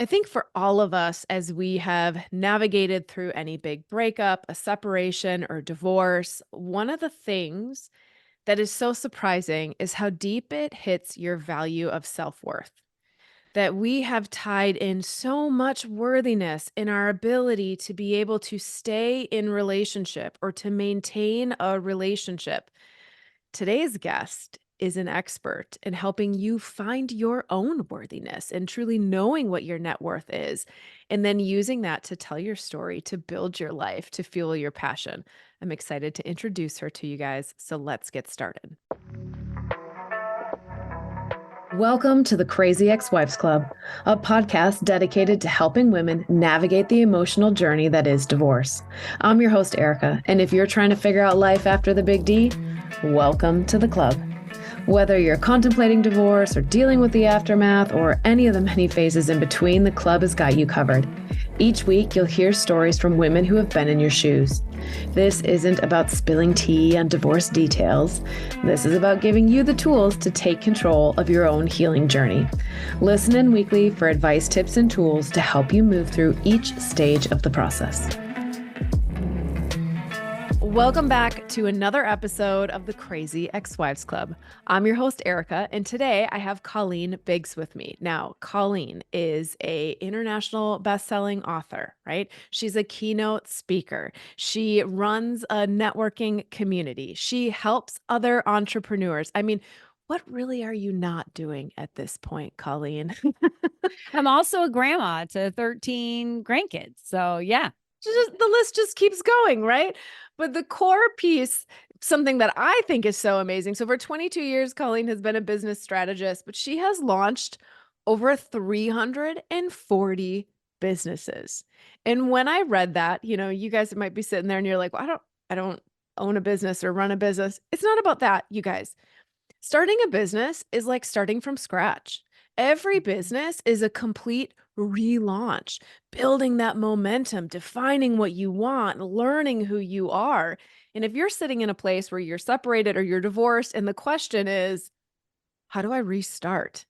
I think for all of us, as we have navigated through any big breakup, a separation, or divorce, one of the things that is so surprising is how deep it hits your value of self worth. That we have tied in so much worthiness in our ability to be able to stay in relationship or to maintain a relationship. Today's guest is an expert in helping you find your own worthiness and truly knowing what your net worth is, and then using that to tell your story, to build your life, to fuel your passion. I'm excited to introduce her to you guys. So let's get started. Welcome to the Crazy Ex-Wives Club, a podcast dedicated to helping women navigate the emotional journey that is divorce. I'm your host, Erica, and if you're trying to figure out life after the big D, welcome to the club. Whether you're contemplating divorce or dealing with the aftermath or any of the many phases in between, the club has got you covered. Each week, you'll hear stories from women who have been in your shoes. This isn't about spilling tea on divorce details. This is about giving you the tools to take control of your own healing journey. Listen in weekly for advice, tips, and tools to help you move through each stage of the process. Welcome back to another episode of the Crazy Ex-Wives Club. I'm your host, Erica, and today I have Colleen Biggs with me. Now, Colleen is an international best-selling author, right? She's a keynote speaker. She runs a networking community. She helps other entrepreneurs. I mean, what really are you not doing at this point, Colleen? I'm also a grandma to 13 grandkids. So yeah. The list just keeps going, right? But the core piece, something that I think is so amazing. So for 22 years, Colleen has been a business strategist, but she has launched over 340 businesses. And when I read that, you guys might be sitting there and you're like, well, I don't own a business or run a business. It's not about that, you guys. Starting a business is like starting from scratch. Every business is a complete relaunch, building that momentum, defining what you want, learning who you are. And if you're sitting in a place where you're separated or you're divorced, and the question is, how do I restart?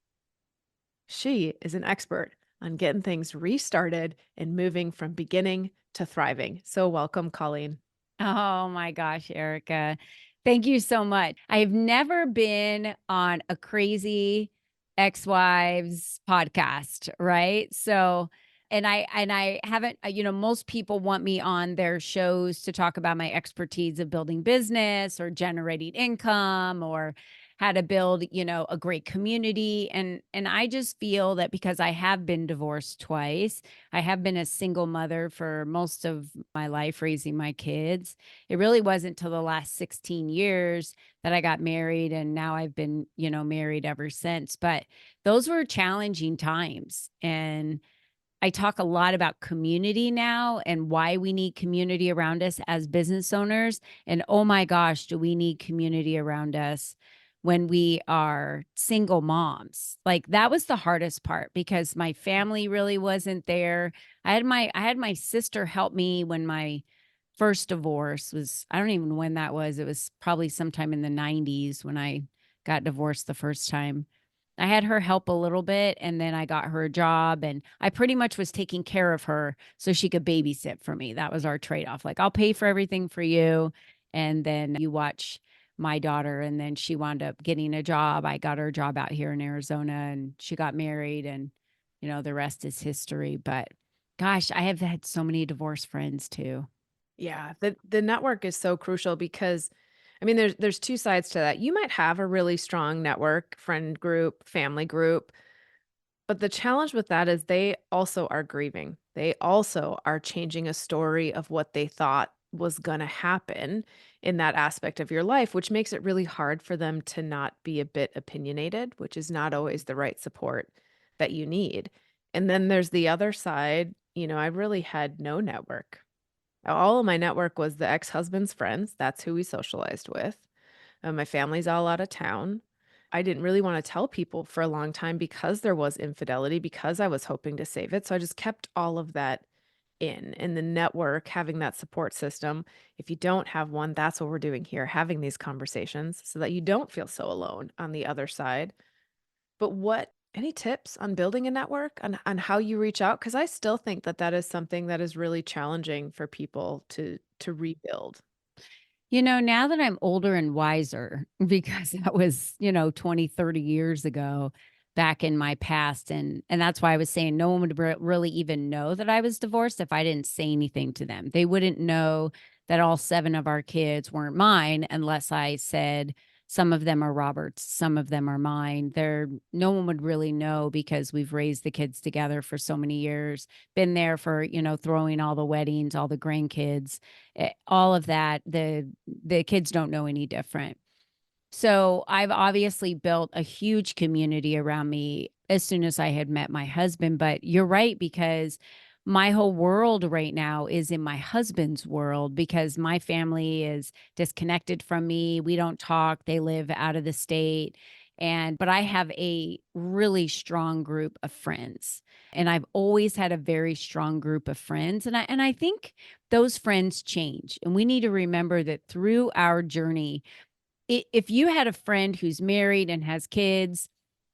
She is an expert on getting things restarted and moving from beginning to thriving. So, welcome, Colleen. Oh my gosh, Erica. Thank you so much. I've never been on a crazy ex-wives podcast, right? So, and I haven't, most people want me on their shows to talk about my expertise of building business or generating income or how to build, a great community. And I just feel that because I have been divorced twice, I have been a single mother for most of my life raising my kids. It really wasn't till the last 16 years that I got married, and now I've been, married ever since. But those were challenging times. And I talk a lot about community now and why we need community around us as business owners. And oh my gosh, do we need community around us when we are single moms. Like that was the hardest part because my family really wasn't there. I had my sister help me when my first divorce was. I don't even know when that was. It was probably sometime in the 90s when I got divorced the first time. I had her help a little bit and then I got her a job and I pretty much was taking care of her so she could babysit for me. That was our trade-off. Like, I'll pay for everything for you and then you watch my daughter. And then she wound up getting a job. I got her a job out here in Arizona and she got married and the rest is history. But gosh, I have had so many divorce friends too. Yeah, the network is so crucial because I mean there's two sides to that. You might have a really strong network, friend group, family group, but the challenge with that is they also are grieving. They also are changing a story of what they thought was going to happen in that aspect of your life, which makes it really hard for them to not be a bit opinionated, which is not always the right support that you need. And then there's the other side, I really had no network. All of my network was the ex-husband's friends. That's who we socialized with. My family's all out of town. I didn't really want to tell people for a long time because there was infidelity, because I was hoping to save it. So I just kept all of that in the network, having that support system. If you don't have one, that's what we're doing here, having these conversations so that you don't feel so alone on the other side. But what Any tips on building a network, on how you reach out? Because I still think that that is something that is really challenging for people to rebuild. Now that I'm older and wiser, because that was, 20, 30 years ago back in my past. And that's why I was saying no one would really even know that I was divorced if I didn't say anything to them. They wouldn't know that all seven of our kids weren't mine unless I said, some of them are Robert's, some of them are mine. No one would really know because we've raised the kids together for so many years, been there for, throwing all the weddings, all the grandkids, all of that. The kids don't know any different. So I've obviously built a huge community around me as soon as I had met my husband. But you're right, because my whole world right now is in my husband's world because my family is disconnected from me. We don't talk, they live out of the state. But I have a really strong group of friends. And I've always had a very strong group of friends. And I think those friends change. And we need to remember that through our journey, if you had a friend who's married and has kids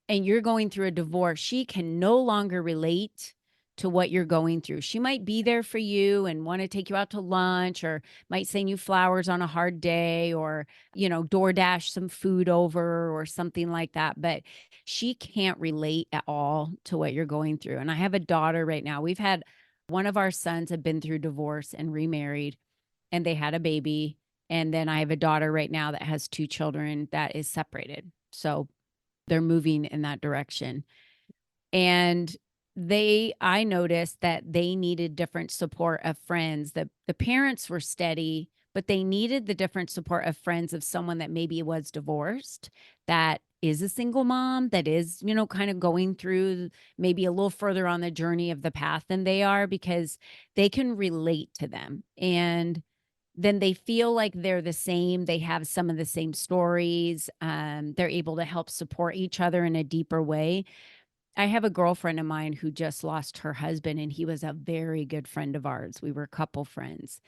and you're going through a divorce, she can no longer relate to what you're going through. She might be there for you and want to take you out to lunch or might send you flowers on a hard day or, DoorDash some food over or something like that. But she can't relate at all to what you're going through. And I have a daughter right now. We've had one of our sons have been through divorce and remarried and they had a baby. And then I have a daughter right now that has two children that is separated. So they're moving in that direction. And I noticed that they needed different support of friends. The parents were steady, but they needed the different support of friends of someone that maybe was divorced, that is a single mom, that is, kind of going through maybe a little further on the journey of the path than they are because they can relate to them. And then they feel like they're the same. They have some of the same stories. They're able to help support each other in a deeper way. I have a girlfriend of mine who just lost her husband, and he was a very good friend of ours. We were couple friends.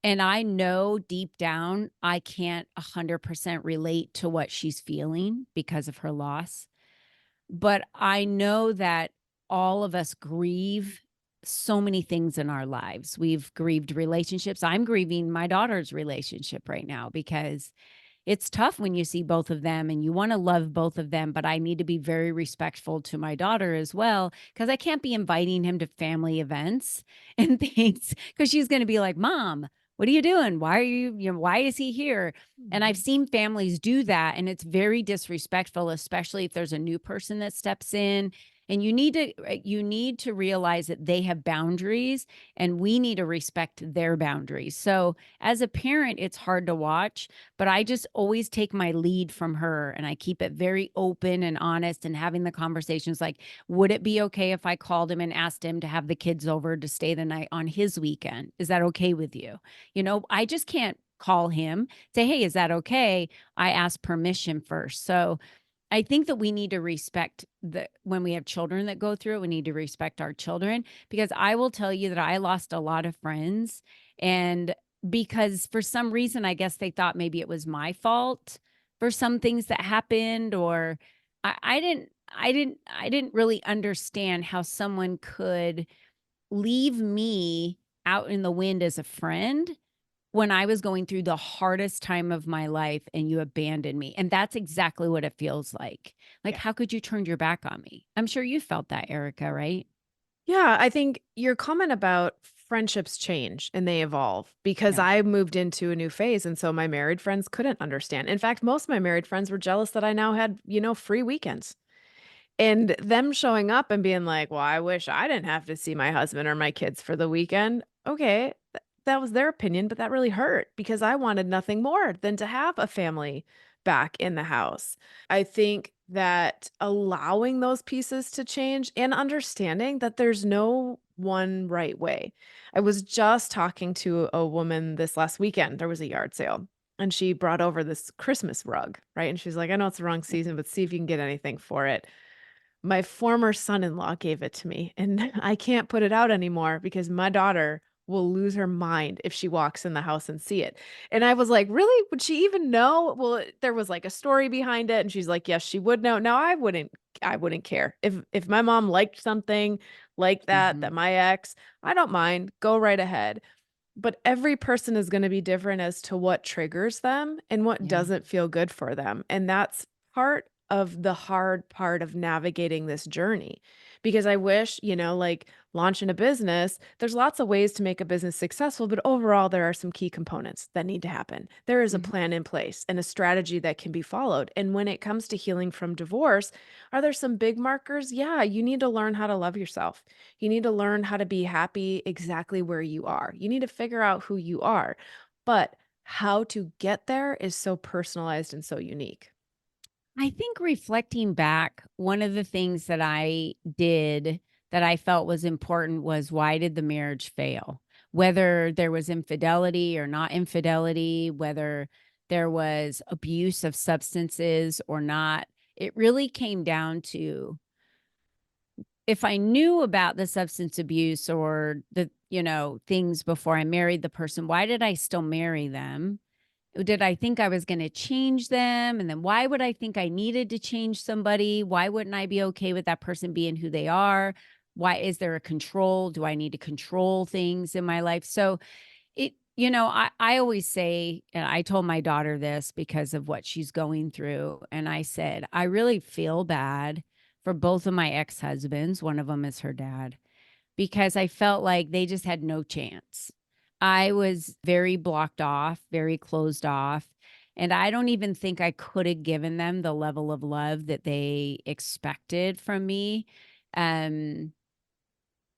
And I know deep down, I can't 100% relate to what she's feeling because of her loss. But I know that all of us grieve so many things in our lives. We've grieved relationships. I'm grieving my daughter's relationship right now because it's tough when you see both of them and you want to love both of them, but I need to be very respectful to my daughter as well because I can't be inviting him to family events and things because she's going to be like, "Mom, what are you doing? Why are why is he here?" And I've Mhm. seen families do that and it's very disrespectful, especially if there's a new person that steps in. And you need to realize that they have boundaries and we need to respect their boundaries. So, as a parent, it's hard to watch, but I just always take my lead from her and I keep it very open and honest and having the conversations like, would it be okay if I called him and asked him to have the kids over to stay the night on his weekend? Is that okay with you? I just can't call him, say, hey, is that okay? I ask permission first. So I think that we need to respect when we have children that go through it, we need to respect our children because I will tell you that I lost a lot of friends and because for some reason I guess they thought maybe it was my fault for some things that happened or I didn't really understand how someone could leave me out in the wind as a friend when I was going through the hardest time of my life and you abandoned me. And that's exactly what it feels like. Like, Yeah. how could you turn your back on me? I'm sure you felt that, Erica, right? Yeah, I think your comment about friendships change and they evolve because Yeah. I moved into a new phase, and so my married friends couldn't understand. In fact, most of my married friends were jealous that I now had, free weekends. And them showing up and being like, "Well, I wish I didn't have to see my husband or my kids for the weekend." Okay, that was their opinion, but that really hurt because I wanted nothing more than to have a family back in the house. I think that allowing those pieces to change and understanding that there's no one right way. I was just talking to a woman this last weekend. There was a yard sale and she brought over this Christmas rug, right? And she's like, "I know it's the wrong season, but see if you can get anything for it." My former son-in-law gave it to me, and I can't put it out anymore because my daughter will lose her mind if she walks in the house and see it. And I was like, "Really? Would she even know?" Well, there was, like, a story behind it, and she's like, "Yes, she would know." Now I wouldn't I wouldn't care. If my mom liked something like that, Mhm. that my ex, I don't mind, go right ahead. But every person is gonna be different as to what triggers them and what Yeah. doesn't feel good for them, and that's part of the hard part of navigating this journey. Because I wish, like, launching a business, there's lots of ways to make a business successful, but overall, there are some key components that need to happen. There is a Mhm. plan in place and a strategy that can be followed, and when it comes to healing from divorce, are there some big markers? Yeah, you need to learn how to love yourself. You need to learn how to be happy exactly where you are. You need to figure out who you are. But how to get there is so personalized and so unique. I think reflecting back, one of the things that I did that I felt was important was, why did the marriage fail? Whether there was infidelity or not infidelity, whether there was abuse of substances or not, it really came down to, if I knew about the substance abuse or the, things before I married the person, why did I still marry them? Did I think I was gonna change them? And then why would I think I needed to change somebody? Why wouldn't I be okay with that person being who they are? Why is there a control? Do I need to control things in my life? So I always say, and I told my daughter this because of what she's going through. And I said, I really feel bad for both of my ex-husbands. One of them is her dad, because I felt like they just had no chance. I was very blocked off, very closed off. And I don't even think I could have given them the level of love that they expected from me. Um,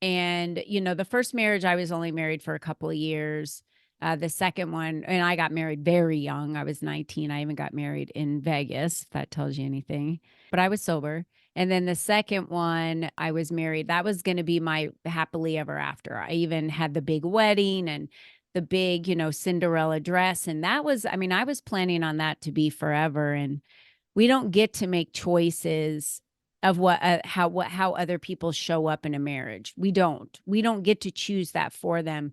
the first marriage, I was only married for a couple of years. The second one, and I got married very young. I was 19. I even got married in Vegas, if that tells you anything, but I was sober. And then the second one, I was married. That was going to be my happily ever after. I even had the big wedding and the big, Cinderella dress. And that was, I mean, I was planning on that to be forever. And we don't get to make choices of how other people show up in a marriage. We don't get to choose that for them.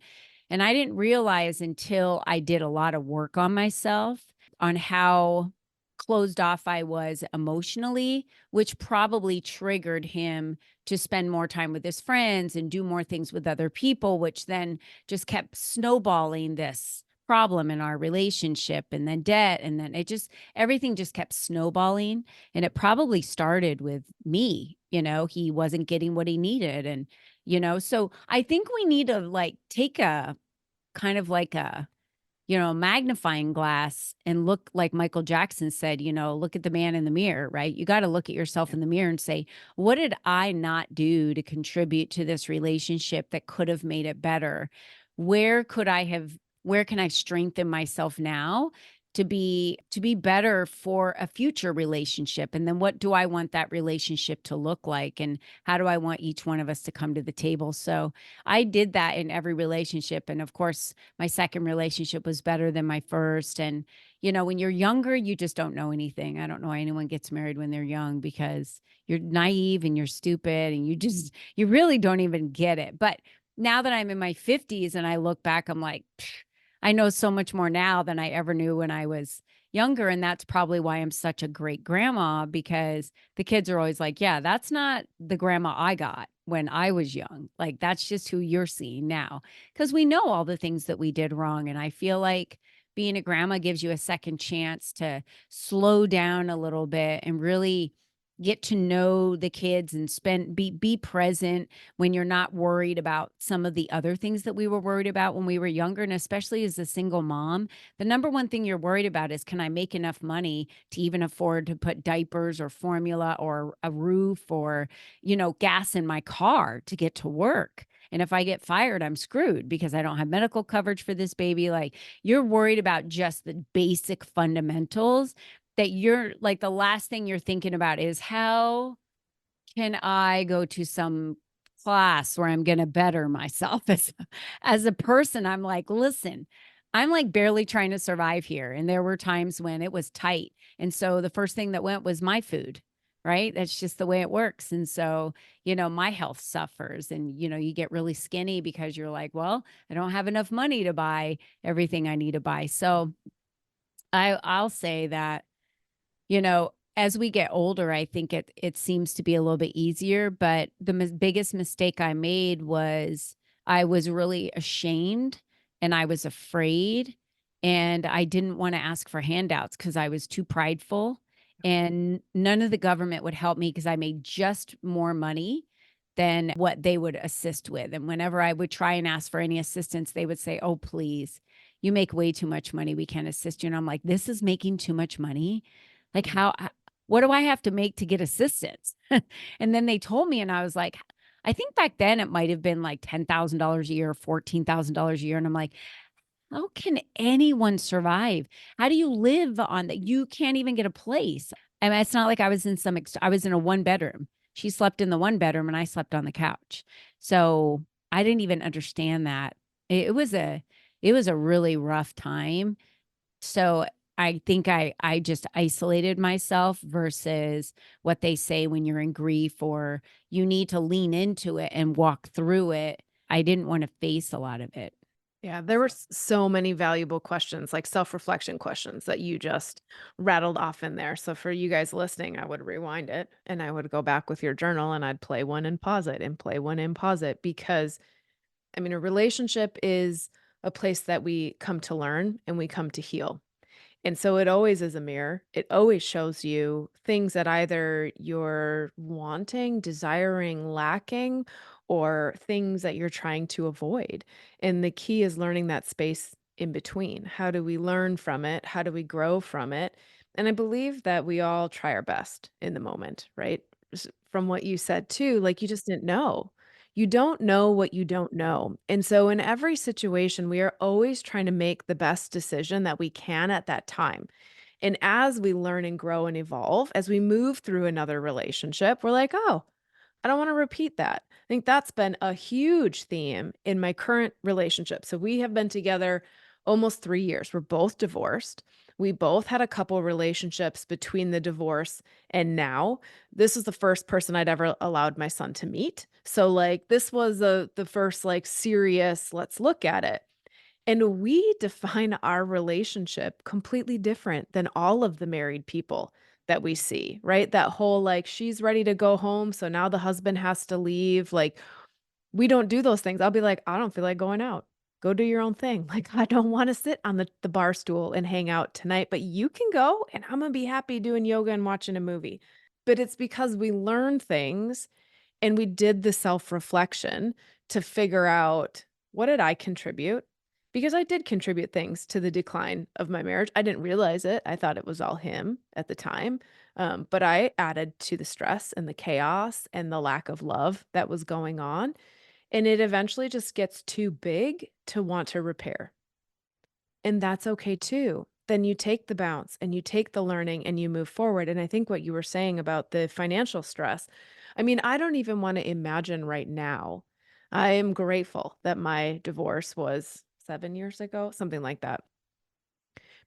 And I didn't realize until I did a lot of work on myself on how closed off I was emotionally, which probably triggered him to spend more time with his friends and do more things with other people, which then just kept snowballing this problem in our relationship, and then debt, and then everything just kept snowballing. And it probably started with me. He wasn't getting what he needed. And so I think we need to, like, take a kind of like a magnifying glass and look, like Michael Jackson said, look at the man in the mirror, right? You got to look at yourself Yeah. in the mirror and say, what did I not do to contribute to this relationship that could have made it better? Where could I have, where can I strengthen myself now to be better for a future relationship? And then what do I want that relationship to look like? And how do I want each one of us to come to the table? So I did that in every relationship. And of course, my second relationship was better than my first. And, when you're younger, you just don't know anything. I don't know why anyone gets married when they're young, because you're naive and you're stupid and you really don't even get it. But now that I'm in my 50s and I look back, I'm like, "Psh, I know so much more now than I ever knew when I was younger." And that's probably why I'm such a great grandma, because the kids are always like, yeah, that's not the grandma I got when I was young. Like, that's just who you're seeing now. Because we know all the things that we did wrong. And I feel like being a grandma gives you a second chance to slow down a little bit and really get to know the kids and be present when you're not worried about some of the other things that we were worried about when we were younger. And especially as a single mom, the number one thing you're worried about is, can I make enough money to even afford to put diapers or formula or a roof or, gas in my car to get to work? And if I get fired, I'm screwed because I don't have medical coverage for this baby. Like, you're worried about just the basic fundamentals, that you're like, the last thing you're thinking about is, how can I go to some class where I'm gonna better myself as a person? I'm like, "Listen, I'm, like, barely trying to survive here," and there were times when it was tight, and so the first thing that went was my food, right? That's just the way it works. And so, my health suffers, and, you get really skinny because you're like, "Well, I don't have enough money to buy everything I need to buy." So, I'll say that, you know, as we get older, I think it seems to be a little bit easier, but the biggest mistake I made was I was really ashamed and I was afraid and I didn't want to ask for handouts because I was too prideful and none of the government would help me because I made just more money than what they would assist with. And whenever I would try and ask for any assistance, they would say, "Oh, please, you make way too much money. We can't assist you." And I'm like, "This is making too much money. Like, Mm. what do I have to make to get assistance?" And then they told me, and I was like, I think back then it might have been like $10,000 a year, $14,000 a year. And I'm like, how can anyone survive? How do you live on that? You can't even get a place. I mean, it's not like I was in I was in a one bedroom. She slept in the one bedroom and I slept on the couch. So I didn't even understand that. It was it was a really rough time. So I think I just isolated myself versus what they say when you're in grief or you need to lean into it and walk through it. I didn't want to face a lot of it. Yeah, there were so many valuable questions, like self-reflection questions that you just rattled off in there. So for you guys listening, I would rewind it and I would go back with your journal and I'd play one and pause it and play one and pause it because I mean, a relationship is a place that we come to learn and we come to heal. And so it always is a mirror. It always shows you things that either you're wanting, desiring, lacking, or things that you're trying to avoid. And the key is learning that space in between. How do we learn from it? How do we grow from it? And I believe that we all try our best in the moment, right? From what you said too, like you just didn't know. You don't know what you don't know. And so, in every situation, we are always trying to make the best decision that we can at that time. And as we learn and grow and evolve, as we move through another relationship, we're like, oh, I don't want to repeat that. I think that's been a huge theme in my current relationship. So we have been together almost 3 years. We're both divorced. We both had a couple relationships between the divorce and now. This is the first person I'd ever allowed my son to meet. So like this was the first like serious, let's look at it. And we define our relationship completely different than all of the married people that we see, right? That whole like, she's ready to go home. So now the husband has to leave. Like, we don't do those things. I'll be like, I don't feel like going out. Go do your own thing. Like, I don't want to sit on the bar stool and hang out tonight, but you can go and I'm going to be happy doing yoga and watching a movie. But it's because we learn things and we did the self-reflection to figure out, what did I contribute? Because I did contribute things to the decline of my marriage. I didn't realize it. I thought it was all him at the time. But I added to the stress and the chaos and the lack of love that was going on. And it eventually just gets too big to want to repair. And that's okay too. Then you take the bounce and you take the learning and you move forward. And I think what you were saying about the financial stress, I mean, I don't even want to imagine right now. I am grateful that my divorce was 7 years ago, something like that.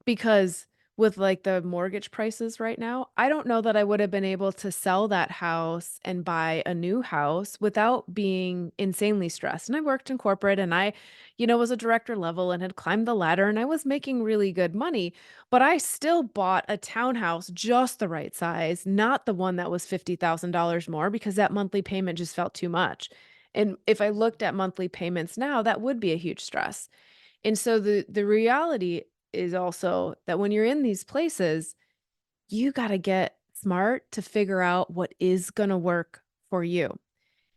Because with, like, the mortgage prices right now, I don't know that I would have been able to sell that house and buy a new house without being insanely stressed, and I worked in corporate and I was a director level and had climbed the ladder and I was making really good money, but I still bought a townhouse just the right size, not the one that was $50,000 more because that monthly payment just felt too much, and if I looked at monthly payments now, that would be a huge stress. And so the reality is also that when you're in these places, you gotta get smart to figure out what is gonna work for you.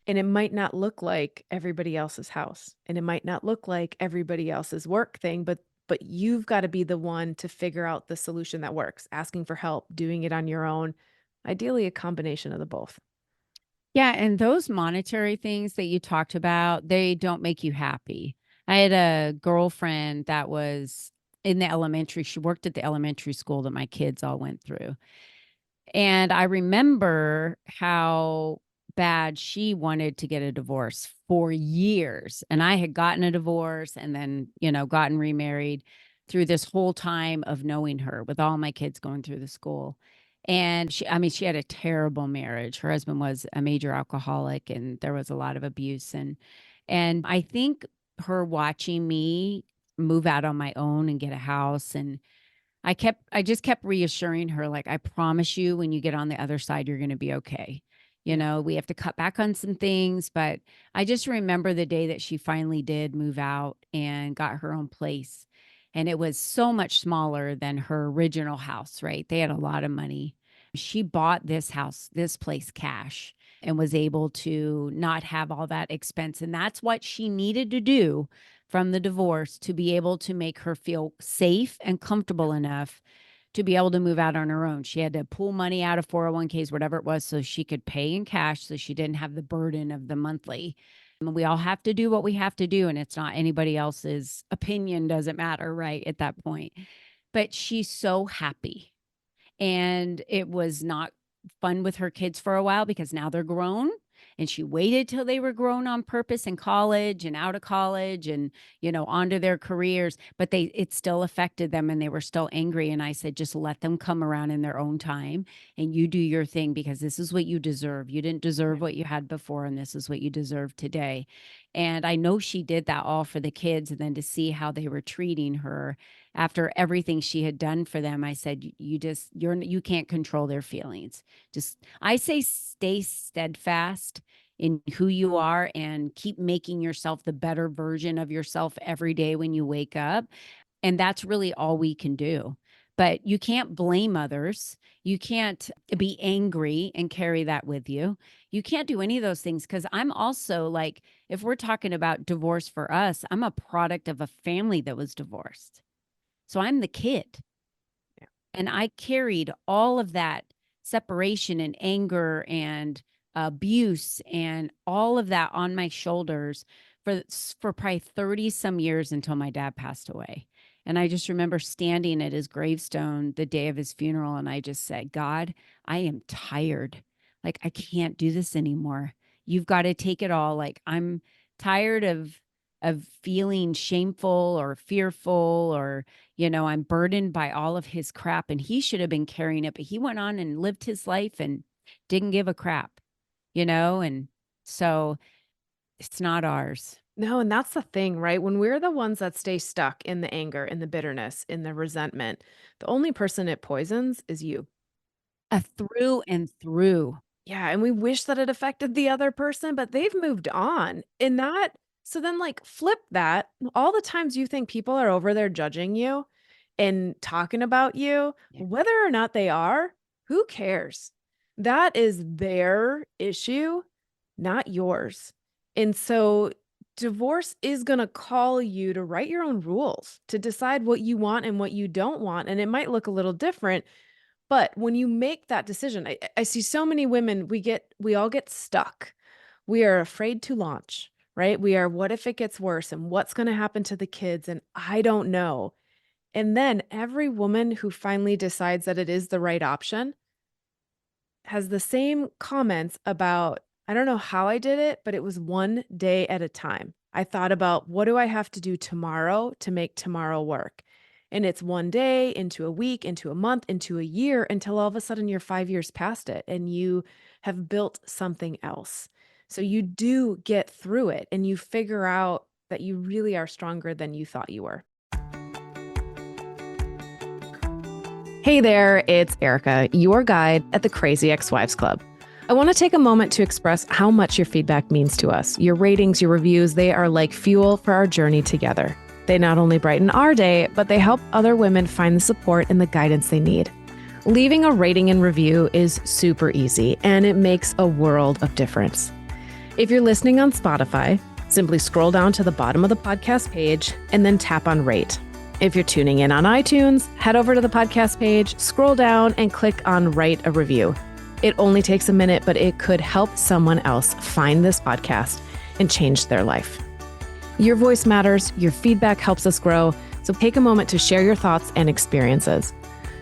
And it might not look like everybody else's house, and it might not look like everybody else's work thing, but you've gotta be the one to figure out the solution that works, asking for help, doing it on your own, ideally a combination of the both. Yeah, and those monetary things that you talked about, they don't make you happy. I had a girlfriend that was in the elementary she worked at the elementary school that my kids all went through. And I remember how bad she wanted to get a divorce for years. And I had gotten a divorce and then, gotten remarried through this whole time of knowing her with all my kids going through the school. And I mean, she had a terrible marriage. Her husband was a major alcoholic and there was a lot of abuse. And I think her watching me move out on my own and get a house and I just kept reassuring her, like, I promise you, when you get on the other side, you're going to be okay. You Yeah. know, we have to cut back on some things, but I just remember the day that she finally did move out and got her own place. And it was so much smaller than her original house, right? They had a lot of money. She bought this house, this place cash, and was able to not have all that expense. And that's what she needed to do from the divorce to be able to make her feel safe and comfortable enough to be able to move out on her own. She had to pull money out of 401ks, whatever it was, so she could pay in cash so she didn't have the burden of the monthly. And we all have to do what we have to do, and it's not anybody else's opinion, doesn't matter, right? At that point. But she's so happy. And it was not fun with her kids for a while because now they're grown, and she waited till they were grown on purpose in college and out of college and, onto their careers, but it still affected them and they were still angry. And I said, just let them come around in their own time and you do your thing, because this is what you deserve. You didn't deserve Right. what you had before, and this is what you deserve today. And I know she did that all for the kids. And then to see how they were treating her after everything she had done for them, I said, you can't control their feelings. Just, I say, stay steadfast in who you are and keep making yourself the better version of yourself every day when you wake up. And that's really all we can do. But you can't blame others. You can't be angry and carry that with you. You can't do any of those things, because I'm also like, if we're talking about divorce for us, I'm a product of a family that was divorced. So I'm the kid. Yeah. And I carried all of that separation and anger and abuse and all of that on my shoulders for probably 30 some years until my dad passed away. And I just remember standing at his gravestone the day of his funeral, and I just said, God, I am tired. Like, I can't do this anymore. You've got to take it all. Like, I'm tired of feeling shameful or fearful, or I'm burdened by all of his crap, and he should have been carrying it, but he went on and lived his life and didn't give a crap, and so it's not ours. No, and that's the thing, right? When we're the ones that stay stuck in the anger, in the bitterness, in the resentment, the only person it poisons is you. A through and through. Yeah, and we wish that it affected the other person, but they've moved on. And that so then like flip that. All the times you think people are over there judging you and talking about you, Yeah. whether or not they are, who cares? That is their issue, not yours. And so divorce is going to call you to write your own rules, to decide what you want and what you don't want. And it might look a little different, but when you make that decision, I see so many women, we all get stuck. We are afraid to launch, right? We are, what if it gets worse and what's going to happen to the kids? And I don't know. And then every woman who finally decides that it is the right option has the same comments about, I don't know how I did it, but it was one day at a time. I thought about, what do I have to do tomorrow to make tomorrow work? And it's one day into a week, into a month, into a year, until all of a sudden you're 5 years past it and you have built something else. So you do get through it and you figure out that you really are stronger than you thought you were. Hey there, it's Erica, your guide at the Crazy Ex-Wives Club. I want to take a moment to express how much your feedback means to us. Your ratings, your reviews, they are like fuel for our journey together. They not only brighten our day, but they help other women find the support and the guidance they need. Leaving a rating and review is super easy, and it makes a world of difference. If you're listening on Spotify, simply scroll down to the bottom of the podcast page and then tap on rate. If you're tuning in on iTunes, head over to the podcast page, scroll down, and click on write a review. It only takes a minute, but it could help someone else find this podcast and change their life. Your voice matters. Your feedback helps us grow. So take a moment to share your thoughts and experiences.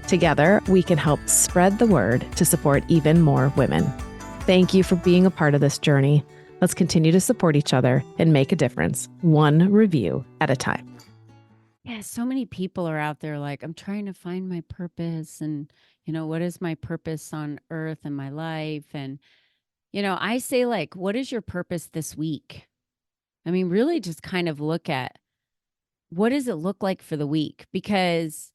Together, we can help spread the word to support even more women. Thank you for being a part of this journey. Let's continue to support each other and make a difference, one review at a time. Yeah, so many people are out there like, I'm trying to find my purpose, and, what is my purpose on earth and my life? And, I say, like, what is your purpose this week? I mean, really just kind of look at, what does it look like for the week? Because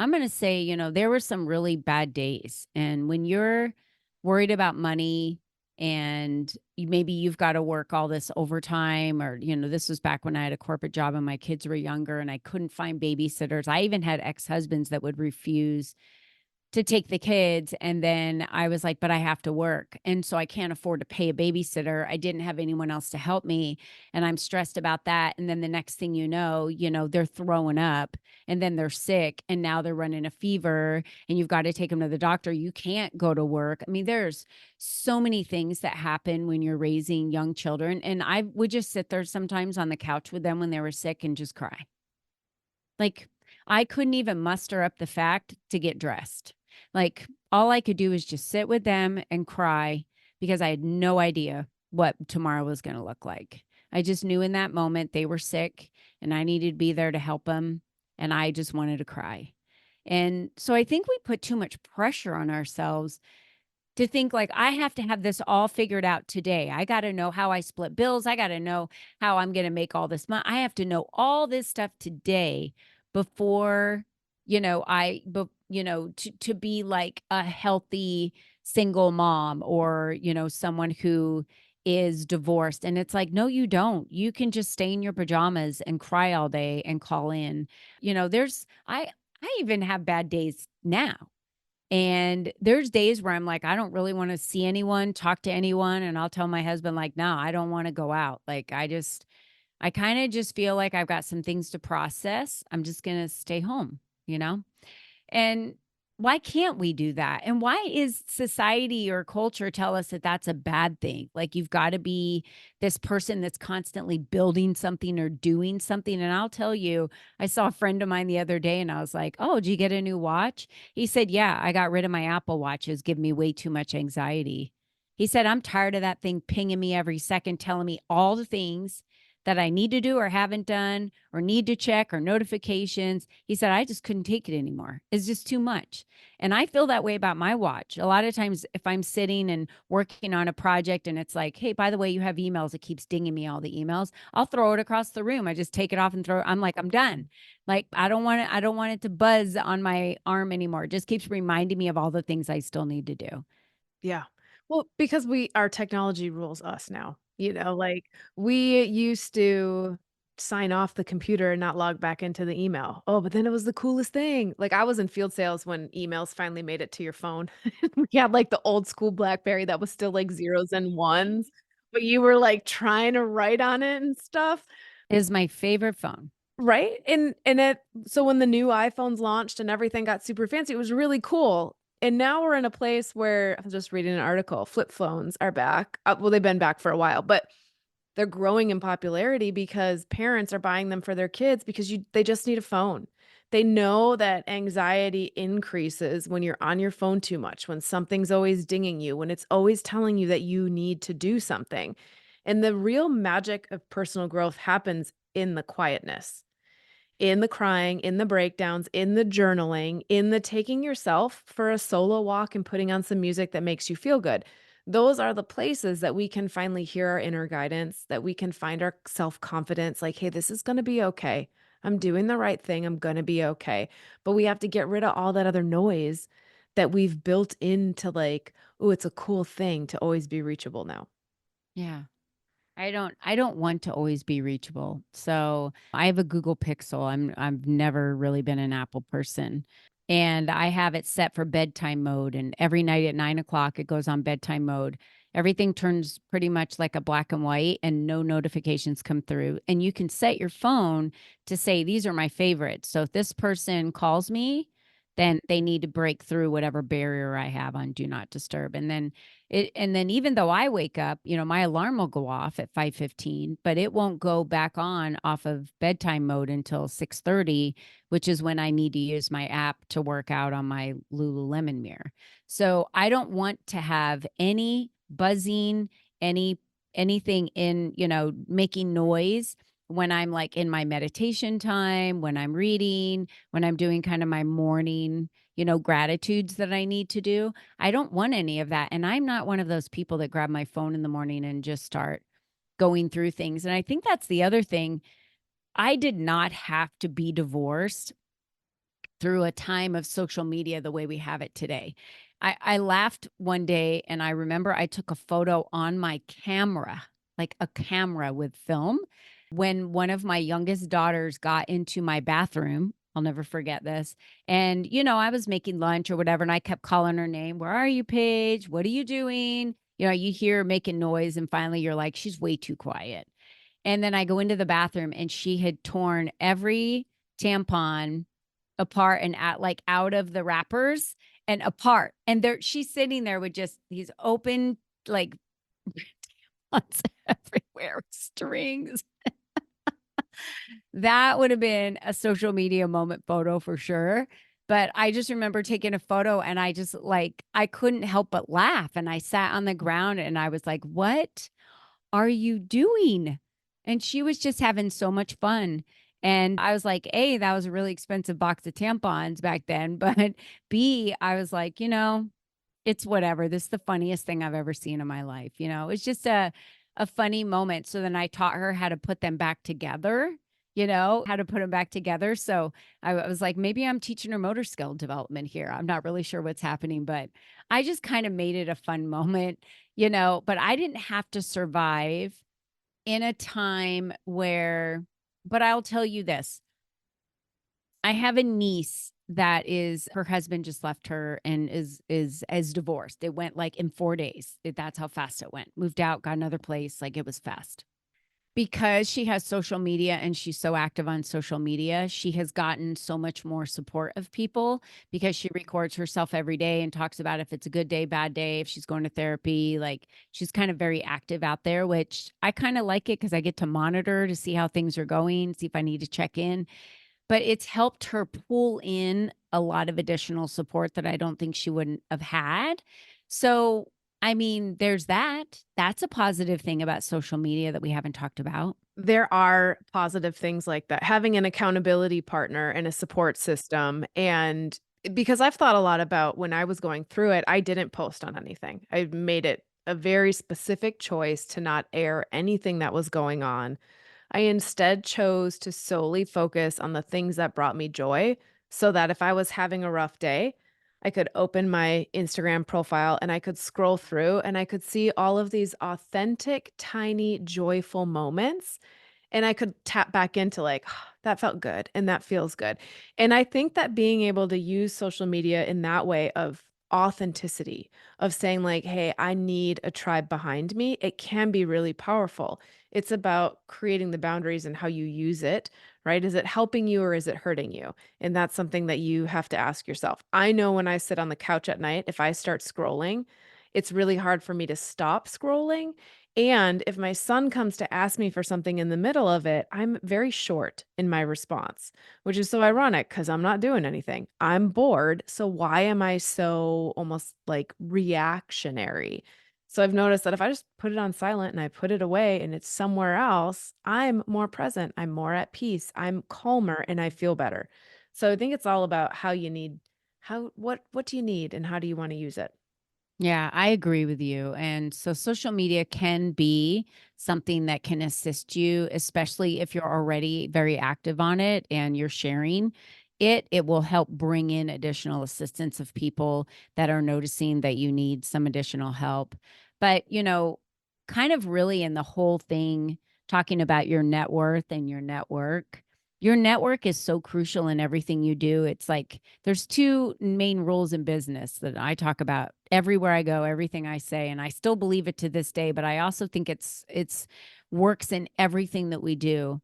I'm going to say, there were some really bad days. And when you're worried about money and maybe you've got to work all this overtime, or, this was back when I had a corporate job and my kids were younger and I couldn't find babysitters. I even had ex-husbands that would refuse to take the kids, and then I was like, "But I have to work, and so I can't afford to pay a babysitter." I didn't have anyone else to help me, and I'm stressed about that, and then the next thing they're throwing up, and then they're sick, and now they're running a fever, and you've got to take them to the doctor. You can't go to work. I mean, there's so many things that happen when you're raising young children, and I would just sit there sometimes on the couch with them when they were sick and just cry. Like, I couldn't even muster up the fact to get dressed. Like, all I could do was just sit with them and cry because I had no idea what tomorrow was gonna look like. I just knew in that moment they were sick and I needed to be there to help them, and I just wanted to cry. And so I think we put too much pressure on ourselves to think like, I have to have this all figured out today. I got to know how I split bills. I got to know how I'm going to make all this money. I have to know all this stuff today before, to be like a healthy single mom, or, someone who is divorced. And it's like, no, you don't. You can just stay in your pajamas and cry all day and call in. I even have bad days now, and there's days where I'm like, I don't really want to see anyone, talk to anyone. And I'll tell my husband, like, no, I don't want to go out. Like, I kind of just feel like I've got some things to process. I'm just going to stay home, you know? And why can't we do that? And why is society or culture tell us that that's a bad thing? Like, you've got to be this person that's constantly building something or doing something. And I'll tell you, I saw a friend of mine the other day and I was like, "Oh, did you get a new watch?" He said, "Yeah, I got rid of my Apple watches, give me way too much anxiety." He said, "I'm tired of that thing pinging me every second, telling me all the things that I need to do or haven't done or need to check or notifications." He said, "I just couldn't take it anymore. It's just too much." And I feel that way about my watch. A lot of times, if I'm sitting and working on a project and it's like, "Hey, by the way, you have emails," it keeps dinging me all the emails. I'll throw it across the room. I just take it off and throw it. I'm like, I'm done. Like, I don't want it to buzz on my arm anymore. It just keeps reminding me of all the things I still need to do. Yeah. Well, because our technology rules us now, like, we used to sign off the computer and not log back into the email. Oh, but then it was the coolest thing. Like, I was in field sales when emails finally made it to your phone. We had, like, the old school BlackBerry that was still, like, zeros and ones, but you were, like, trying to write on it and stuff. Is my favorite phone. Right? And it so when the new iPhones launched and everything got super fancy, it was really cool. And now we're in a place where I was just reading an article, flip phones are back. Well, they've been back for a while, but they're growing in popularity because parents are buying them for their kids because they just need a phone. They know that anxiety increases when you're on your phone too much, when something's always dinging you, when it's always telling you that you need to do something. And the real magic of personal growth happens in the quietness, in the crying, in the breakdowns, in the journaling, in the taking yourself for a solo walk and putting on some music that makes you feel good. Those are the places that we can finally hear our inner guidance, that we can find our self confidence like, hey, this is going to be okay. I'm doing the right thing. I'm going to be okay. But we have to get rid of all that other noise that we've built into, like, oh, it's a cool thing to always be reachable now. Yeah. I don't want to always be reachable. So, I have a Google Pixel. I've never really been an Apple person. And I have it set for bedtime mode. And every night at 9 o'clock, it goes on bedtime mode. Everything turns pretty much like a black and white, and no notifications come through. And you can set your phone to say, these are my favorites. So if this person calls me, then they need to break through whatever barrier I have on do not disturb. And then even though I wake up, my alarm will go off at 5:15, but it won't go back on off of bedtime mode until 6:30, which is when I need to use my app to work out on my Lululemon mirror. So I don't want to have any buzzing, anything in, making noise when I'm like in my meditation time, when I'm reading, when I'm doing kind of my morning, gratitudes that I need to do. I don't want any of that. And I'm not one of those people that grab my phone in the morning and just start going through things. And I think that's the other thing. I did not have to be divorced through a time of social media the way we have it today. I laughed one day and I remember I took a photo on my camera, like a camera with film, when one of my youngest daughters got into my bathroom. I'll never forget this. And, I was making lunch or whatever, and I kept calling her name. Where are you, Paige? What are you doing? You hear her making noise, and finally you're like, she's way too quiet. And then I go into the bathroom and she had torn every tampon apart and out of the wrappers and apart. And she's sitting there with just these open, like, tampons everywhere, strings. That would have been a social media moment photo for sure. But I just remember taking a photo and I just I couldn't help but laugh. And I sat on the ground and I was like, what are you doing? And she was just having so much fun. And I was like, A, that was a really expensive box of tampons back then. But B, I was like, it's whatever. This is the funniest thing I've ever seen in my life. It's just a funny moment. So then I taught her how to put them back together, how to put them back together. So I was like, maybe I'm teaching her motor skill development here. I'm not really sure what's happening, but I just kind of made it a fun moment, but I didn't have to survive in a time where, but I'll tell you this. I have a niece that is her husband just left her and is divorced. It went like in 4 days. That's how fast it went. Moved out, got another place, like it was fast. Because she has social media and she's so active on social media, she has gotten so much more support of people because she records herself every day and talks about if it's a good day, bad day, if she's going to therapy. Like she's kind of very active out there, which I kind of like it because I get to monitor to see how things are going, see if I need to check in. But it's helped her pull in a lot of additional support that I don't think she wouldn't have had. So, I mean, there's that. That's a positive thing about social media that we haven't talked about. There are positive things like that. Having an accountability partner and a support system. And because I've thought a lot about when I was going through it, I didn't post on anything. I made it a very specific choice to not air anything that was going on. I instead chose to solely focus on the things that brought me joy so that if I was having a rough day, I could open my Instagram profile and I could scroll through and I could see all of these authentic, tiny, joyful moments. And I could tap back into like, that felt good and that feels good. And I think that being able to use social media in that way of authenticity, of saying like, hey, I need a tribe behind me, it can be really powerful. It's about creating the boundaries and how you use it, right? Is it helping you or is it hurting you? And that's something that you have to ask yourself. I know when I sit on the couch at night, if I start scrolling, it's really hard for me to stop scrolling. And if my son comes to ask me for something in the middle of it, I'm very short in my response, which is so ironic because I'm not doing anything. I'm bored. So why am I so almost like reactionary? So I've noticed that if I just put it on silent and I put it away and it's somewhere else, I'm more present. I'm more at peace. I'm calmer and I feel better. So I think it's all about how you need what do you need and how do you want to use it? Yeah, I agree with you. And so social media can be something that can assist you, especially if you're already very active on it and you're sharing it. It will help bring in additional assistance of people that are noticing that you need some additional help. But, kind of really in the whole thing, talking about your net worth and your network is so crucial in everything you do. It's like there's two main rules in business that I talk about everywhere I go, everything I say, and I still believe it to this day, but I also think it's works in everything that we do.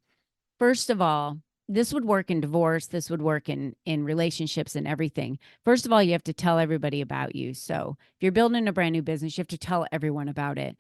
First of all, this would work in divorce, this would work in relationships and everything. First of all, you have to tell everybody about you. So, if you're building a brand new business, you have to tell everyone about it.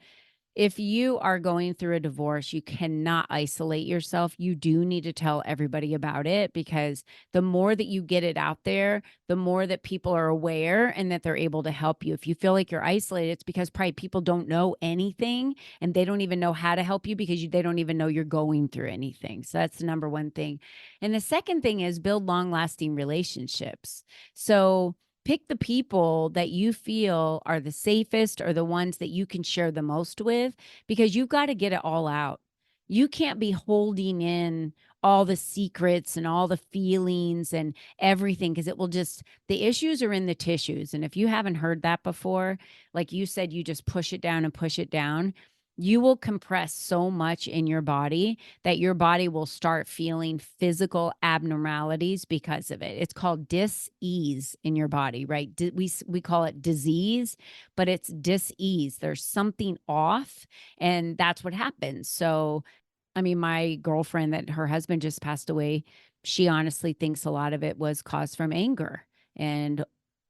If you are going through a divorce, you cannot isolate yourself. You do need to tell everybody about it because the more that you get it out there, the more that people are aware and that they're able to help you. If you feel like you're isolated, it's because probably people don't know anything and they don't even know how to help you because they don't even know you're going through anything. So that's the number one thing. And the second thing is build long lasting relationships. So pick the people that you feel are the safest or the ones that you can share the most with because you've got to get it all out. You can't be holding in all the secrets and all the feelings and everything, because it will just, the issues are in the tissues. And if you haven't heard that before, like you said, you just push it down and push it down. You will compress so much in your body that your body will start feeling physical abnormalities because of it. It's called dis-ease in your body, right? We call it disease, but it's dis-ease. There's something off, and that's what happens. So, I mean, my girlfriend that her husband just passed away, she honestly thinks a lot of it was caused from anger and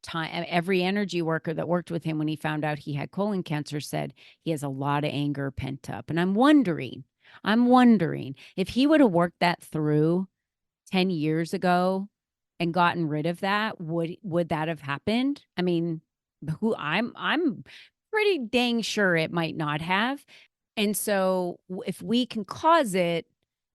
time. Every energy worker that worked with him when he found out he had colon cancer said he has a lot of anger pent up. And I'm wondering if he would have worked that through 10 years ago and gotten rid of that, would that have happened? I mean, I'm pretty dang sure it might not have. And so if we can cause it,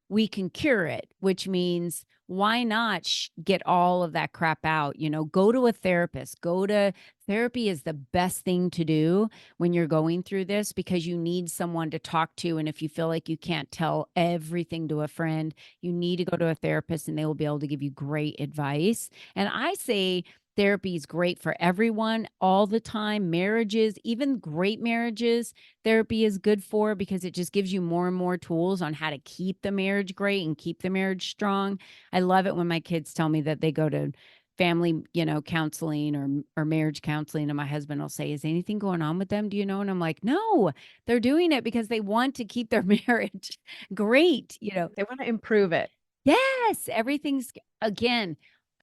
we can cure it, which means why not get all of that crap out? Go to a therapist. Go to therapy is the best thing to do when you're going through this, because you need someone to talk to. And if you feel like you can't tell everything to a friend, you need to go to a therapist, and they will be able to give you great advice. And I say, therapy is great for everyone all the time. Marriages, even great marriages, therapy is good for, because it just gives you more and more tools on how to keep the marriage great and keep the marriage strong. I love it when my kids tell me that they go to family, counseling or marriage counseling, and my husband will say, "Is anything going on with them? Do you know?" And I'm like, "No, they're doing it because they want to keep their marriage great. They want to improve it. Yes, everything's, again,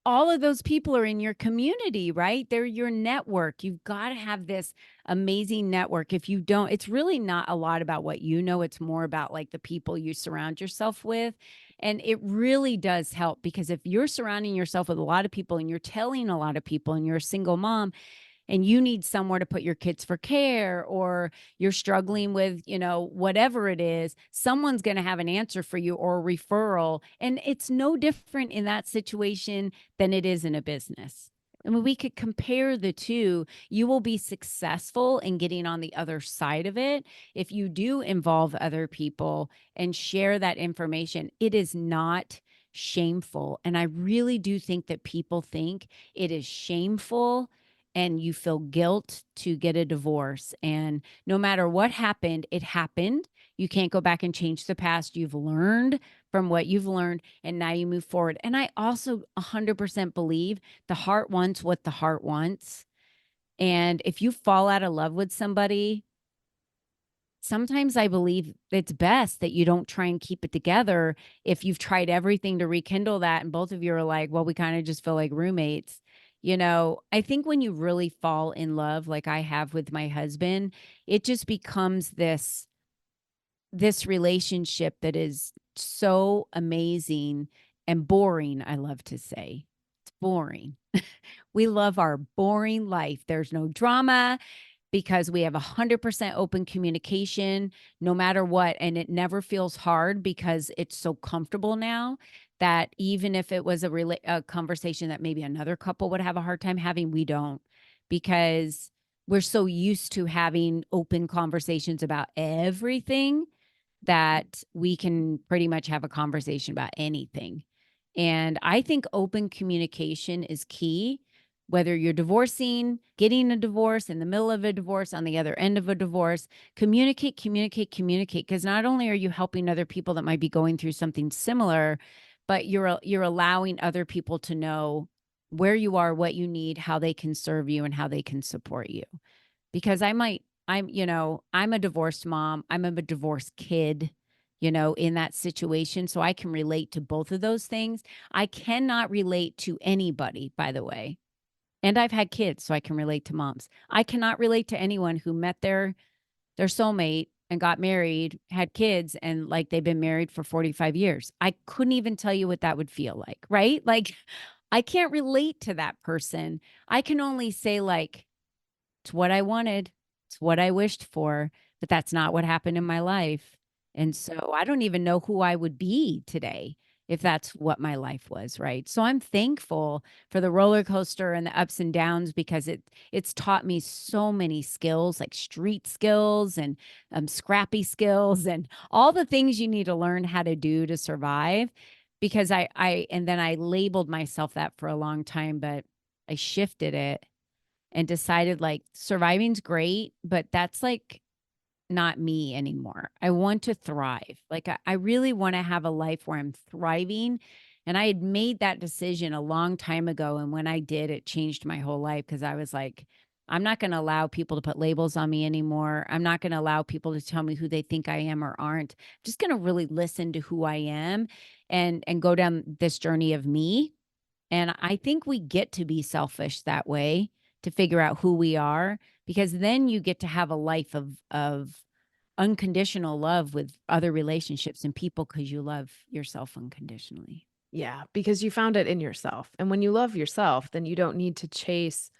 all of those people are in your community, right? They're your network. You've got to have this amazing network. If you don't, it's really not a lot about what you know. It's more about like the people you surround yourself with. And it really does help, because if you're surrounding yourself with a lot of people and you're telling a lot of people and you're a single mom, and you need somewhere to put your kids for care, or you're struggling with, whatever it is, someone's going to have an answer for you or a referral. And it's no different in that situation than it is in a business. I mean, we could compare the two. You will be successful in getting on the other side of it if you do involve other people and share that information. It is not shameful. And I really do think that people think it is shameful and you feel guilt to get a divorce. And no matter what happened, it happened. You can't go back and change the past. You've learned from what you've learned, and now you move forward. And I also 100% believe the heart wants what the heart wants. And if you fall out of love with somebody, sometimes I believe it's best that you don't try and keep it together. If you've tried everything to rekindle that and both of you are like, well, we kind of just feel like roommates. I think when you really fall in love, like I have with my husband, it just becomes this relationship that is so amazing and boring, I love to say. It's boring. We love our boring life. There's no drama, because we have 100% open communication no matter what. And it never feels hard because it's so comfortable now that even if it was a conversation that maybe another couple would have a hard time having, we don't, because we're so used to having open conversations about everything that we can pretty much have a conversation about anything. And I think open communication is key, whether you're divorcing, getting a divorce, in the middle of a divorce, on the other end of a divorce. Communicate, communicate, communicate. Because not only are you helping other people that might be going through something similar, but you're allowing other people to know where you are, what you need, how they can serve you, and how they can support you. Because I'm a divorced mom. I'm a divorced kid, in that situation. So I can relate to both of those things. I cannot relate to anybody, by the way. And I've had kids, so I can relate to moms. I cannot relate to anyone who met their soulmate and got married, had kids, and like they've been married for 45 years. I couldn't even tell you what that would feel like, right? Like I can't relate to that person. I can only say like, it's what I wanted. It's what I wished for, but that's not what happened in my life. And so I don't even know who I would be today if that's what my life was, right? So I'm thankful for the roller coaster and the ups and downs because it's taught me so many skills, like street skills and scrappy skills and all the things you need to learn how to do to survive. Because and then I labeled myself that for a long time, but I shifted it and decided like surviving's great, but that's like not me anymore. I want to thrive. Like I really want to have a life where I'm thriving. And I had made that decision a long time ago. And when I did, it changed my whole life because I was like, I'm not going to allow people to put labels on me anymore. I'm not going to allow people to tell me who they think I am or aren't. I'm just going to really listen to who I am and go down this journey of me. And I think we get to be selfish that way to figure out who we are, because then you get to have a life of unconditional love with other relationships and people because you love yourself unconditionally. Yeah, because you found it in yourself. And when you love yourself, then you don't need to chase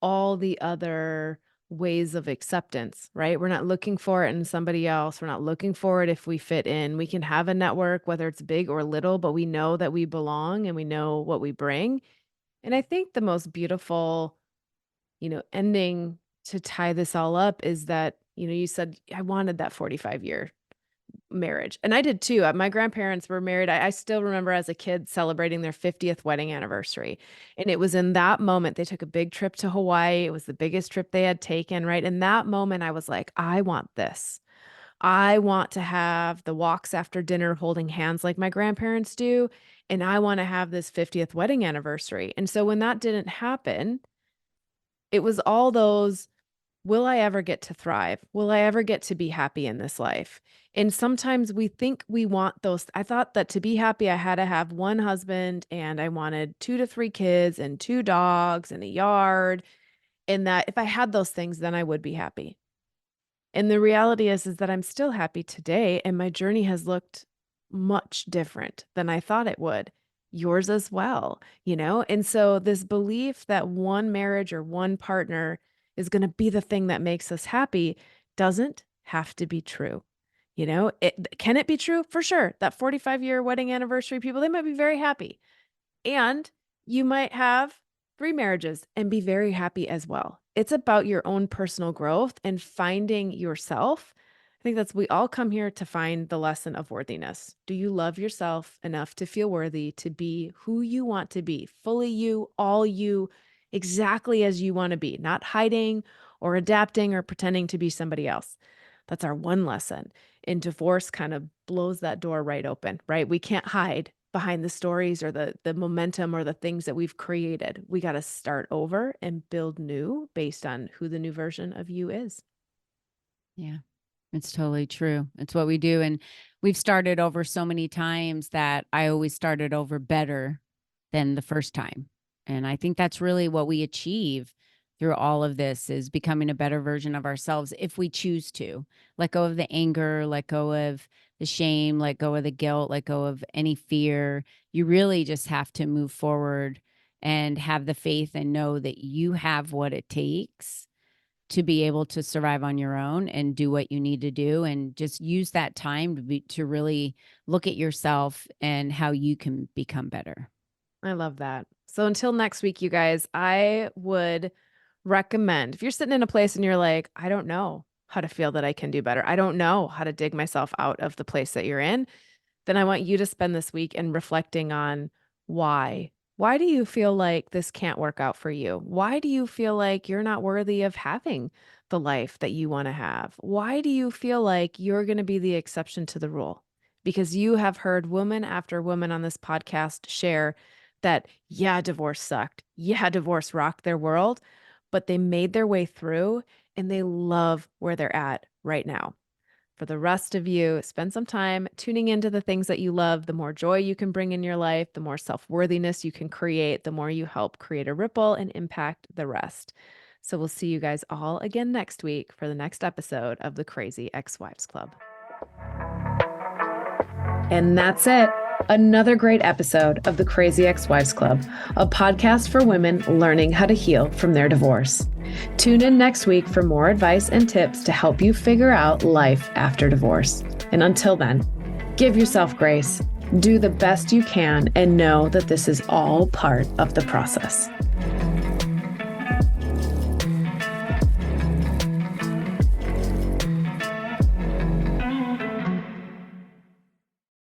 all the other ways of acceptance, right? We're not looking for it in somebody else. We're not looking for it if we fit in. We can have a network, whether it's big or little, but we know that we belong and we know what we bring. And I think the most beautiful, ending to tie this all up is that, you said, I wanted that 45-year marriage. And I did too. My grandparents were married. I still remember as a kid celebrating their 50th wedding anniversary. And it was in that moment, they took a big trip to Hawaii. It was the biggest trip they had taken, right? In that moment, I was like, I want this. I want to have the walks after dinner holding hands like my grandparents do. And I want to have this 50th wedding anniversary. And so when that didn't happen, it was all those, will I ever get to thrive? Will I ever get to be happy in this life? And sometimes we think we want those. I thought that to be happy, I had to have one husband and I wanted 2 to 3 kids and 2 dogs and a yard. And that if I had those things, then I would be happy. And the reality is that I'm still happy today. And my journey has looked much different than I thought it would. Yours as well. And so this belief that one marriage or one partner is going to be the thing that makes us happy doesn't have to be true. Can it be true? For sure. That 45-year wedding anniversary people, they might be very happy. And you might have 3 marriages and be very happy as well. It's about your own personal growth and finding yourself. I think we all come here to find the lesson of worthiness. Do you love yourself enough to feel worthy to be who you want to be, fully you, all you, exactly as you want to be, not hiding or adapting or pretending to be somebody else? That's our one lesson. And divorce kind of blows that door right open, right? We can't hide behind the stories or the momentum or the things that we've created. We got to start over and build new based on who the new version of you is. Yeah, it's totally true. It's what we do. And we've started over so many times that I always started over better than the first time. And I think that's really what we achieve through all of this is becoming a better version of ourselves if we choose to let go of the anger, let go of the shame, let go of the guilt, let go of any fear. You really just have to move forward and have the faith and know that you have what it takes to be able to survive on your own and do what you need to do, and just use that time to really look at yourself and how you can become better. I love that. So until next week, you guys, I would recommend if you're sitting in a place and you're like, I don't know how to feel that I can do better. I don't know how to dig myself out of the place that you're in. Then I want you to spend this week in reflecting on why. Why do you feel like this can't work out for you? Why do you feel like you're not worthy of having the life that you want to have? Why do you feel like you're going to be the exception to the rule? Because you have heard woman after woman on this podcast share that, yeah, divorce sucked. Yeah, divorce rocked their world, but they made their way through and they love where they're at right now. For the rest of you, spend some time tuning into the things that you love. The more joy you can bring in your life, the more self-worthiness you can create, the more you help create a ripple and impact the rest. So we'll see you guys all again next week for the next episode of the Crazy Ex-Wives Club. And that's it. Another great episode of the Crazy Ex-Wives Club, a podcast for women learning how to heal from their divorce. Tune in next week for more advice and tips to help you figure out life after divorce. And until then, give yourself grace, Do the best you can and know that this is all part of the process.